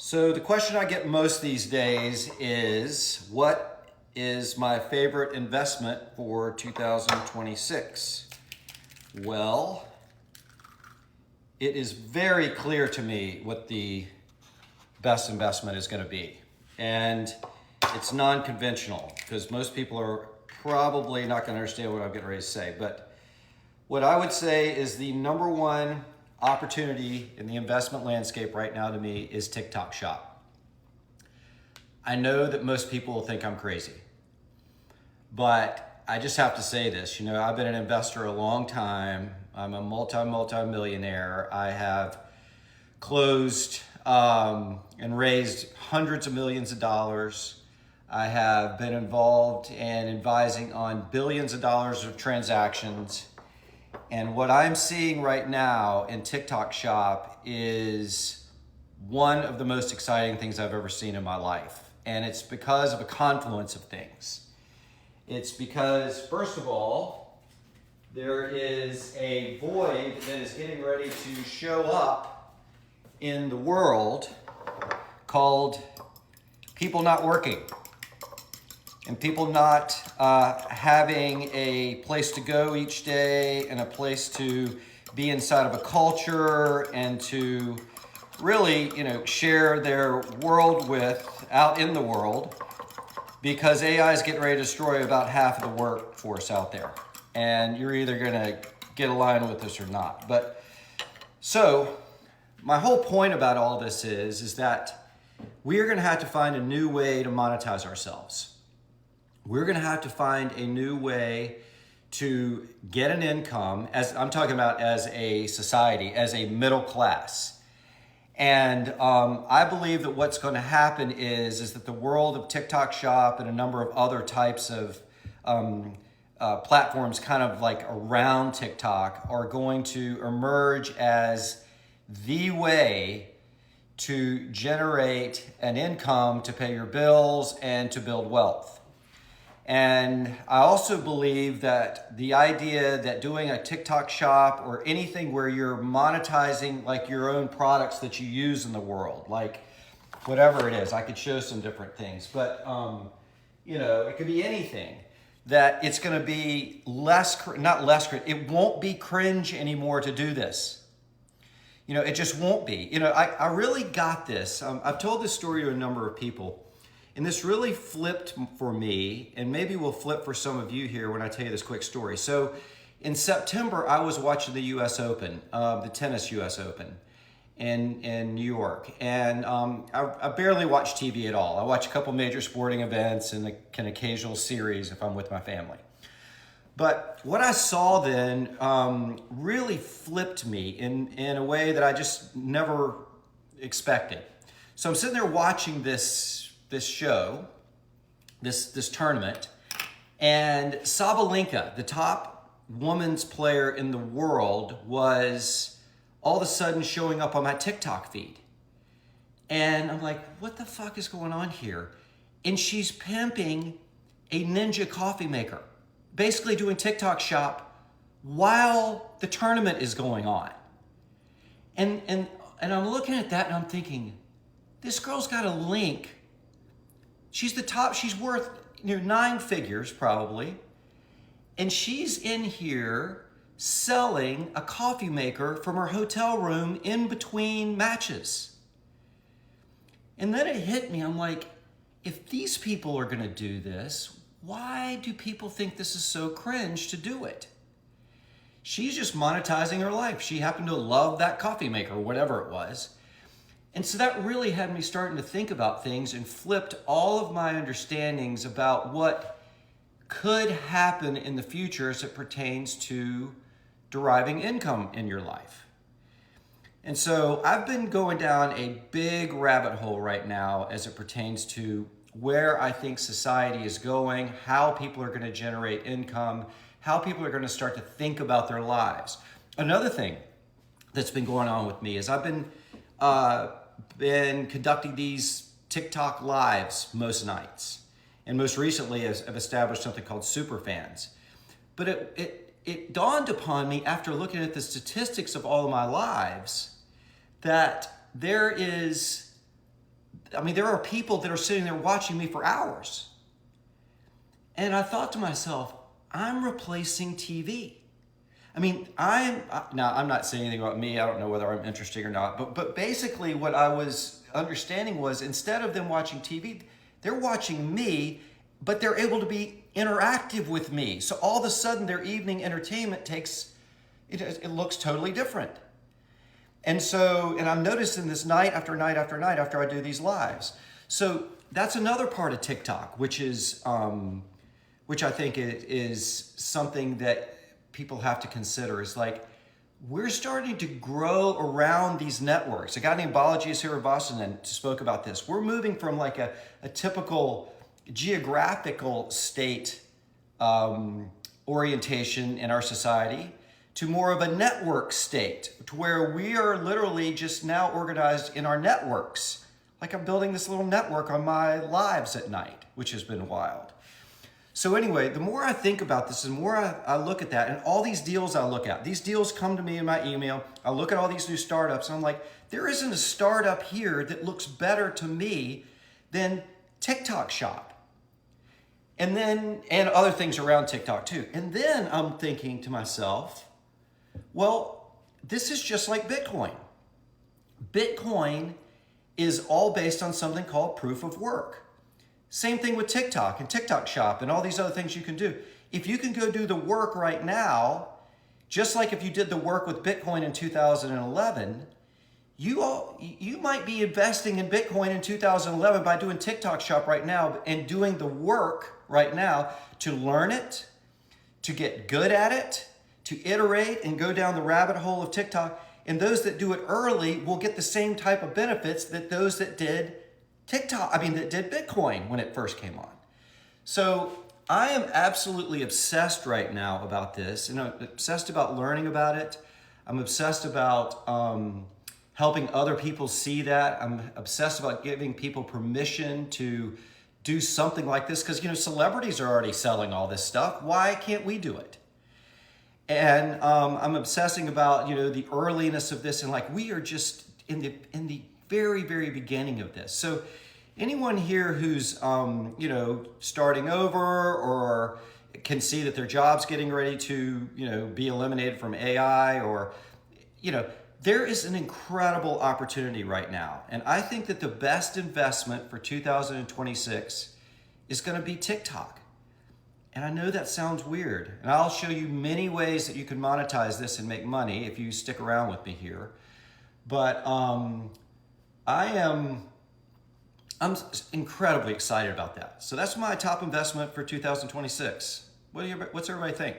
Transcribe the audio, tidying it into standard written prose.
So the question I get most these days is, what is my favorite investment for 2026? Well, it is very clear to me what the best investment is going to be. And it's non-conventional because most people are probably not going to understand what I'm getting ready to say. But what I would say is the number one opportunity in the investment landscape right now to me is TikTok Shop. I know that most people will think I'm crazy, but I just have to say this. I've been an investor a long time. I'm a multi-millionaire. I have closed and raised hundreds of millions of dollars. I have been involved in advising on billions of dollars of transactions. And what I'm seeing right now in TikTok Shop is one of the most exciting things I've ever seen in my life. And it's because of a confluence of things. It's because, first of all, there is a void that is getting ready to show up in the world called people not working. And people not having a place to go each day and a place to be inside of a culture and to really, share their world with out in the world, because AI is getting ready to destroy about half of the workforce out there. And you're either going to get aligned with this or not. But so my whole point about all this is that we are going to have to find a new way to monetize ourselves. We're going to have to find a new way to get an income, as I'm talking about as a society, as a middle class. And I believe that what's going to happen is that the world of TikTok Shop and a number of other types of platforms kind of like around TikTok are going to emerge as the way to generate an income to pay your bills and to build wealth. And I also believe that the idea that doing a TikTok Shop or anything where you're monetizing like your own products that you use in the world, like whatever it is, I could show some different things, but it could be anything, that it's going to be it won't be cringe anymore to do this. It just won't be. I really got this. I've told this story to a number of people. And this really flipped for me, and maybe will flip for some of you here when I tell you this quick story. So in September, I was watching the US Open, the tennis US Open in New York. And I barely watch TV at all. I watch a couple major sporting events and an occasional series if I'm with my family. But what I saw then really flipped me in a way that I just never expected. So I'm sitting there watching this show, this tournament, and Sabalenka, the top women's player in the world, was all of a sudden showing up on my TikTok feed. And I'm like, what the fuck is going on here? And she's pimping a Ninja coffee maker, basically doing TikTok Shop while the tournament is going on. And I'm looking at that and I'm thinking, this girl's got a link. She's the top, she's worth 9 figures probably. And she's in here selling a coffee maker from her hotel room in between matches. And then it hit me, I'm like, if these people are gonna do this, why do people think this is so cringe to do it? She's just monetizing her life. She happened to love that coffee maker, whatever it was. And so that really had me starting to think about things and flipped all of my understandings about what could happen in the future as it pertains to deriving income in your life. And so I've been going down a big rabbit hole right now as it pertains to where I think society is going, how people are going to generate income, how people are going to start to think about their lives. Another thing that's been going on with me is I've been conducting these TikTok lives most nights. And most recently I've established something called Superfans. But it dawned upon me after looking at the statistics of all of my lives that there is I mean, there are people that are sitting there watching me for hours. And I thought to myself, I'm replacing TV. I mean, now I'm not saying anything about me. I don't know whether I'm interesting or not, but basically what I was understanding was, instead of them watching TV, they're watching me, but they're able to be interactive with me. So all of a sudden their evening entertainment it looks totally different. And I'm noticing this night after night after night after I do these lives. So that's another part of TikTok, which I think is something that people have to consider, is like, we're starting to grow around these networks. A guy named Balaji Srinivasan spoke about this. We're moving from like a typical geographical state orientation in our society to more of a network state, to where we are literally just now organized in our networks. Like, I'm building this little network on my lives at night, which has been wild. So anyway, the more I think about this, the more I look at that, and all these deals I look at, these deals come to me in my email. I look at all these new startups, and I'm like, there isn't a startup here that looks better to me than TikTok Shop. And other things around TikTok too. And then I'm thinking to myself, well, this is just like Bitcoin. Bitcoin is all based on something called proof of work. Same thing with TikTok and TikTok Shop and all these other things you can do. If you can go do the work right now, just like if you did the work with Bitcoin in 2011, you might be investing in Bitcoin in 2011 by doing TikTok Shop right now and doing the work right now to learn it, to get good at it, to iterate and go down the rabbit hole of TikTok. And those that do it early will get the same type of benefits that those that did that did Bitcoin when it first came on. So I am absolutely obsessed right now about this, and I'm obsessed about learning about it. I'm obsessed about helping other people see that. I'm obsessed about giving people permission to do something like this, because celebrities are already selling all this stuff. Why can't we do it? And I'm obsessing about the earliness of this, and like, we are just in the very, very beginning of this. So anyone here who's starting over, or can see that their job's getting ready to be eliminated from AI, or there is an incredible opportunity right now. And I think that the best investment for 2026 is going to be TikTok. And I know that sounds weird, and I'll show you many ways that you can monetize this and make money if you stick around with me here. But I'm incredibly excited about that. So that's my top investment for 2026. What's everybody think?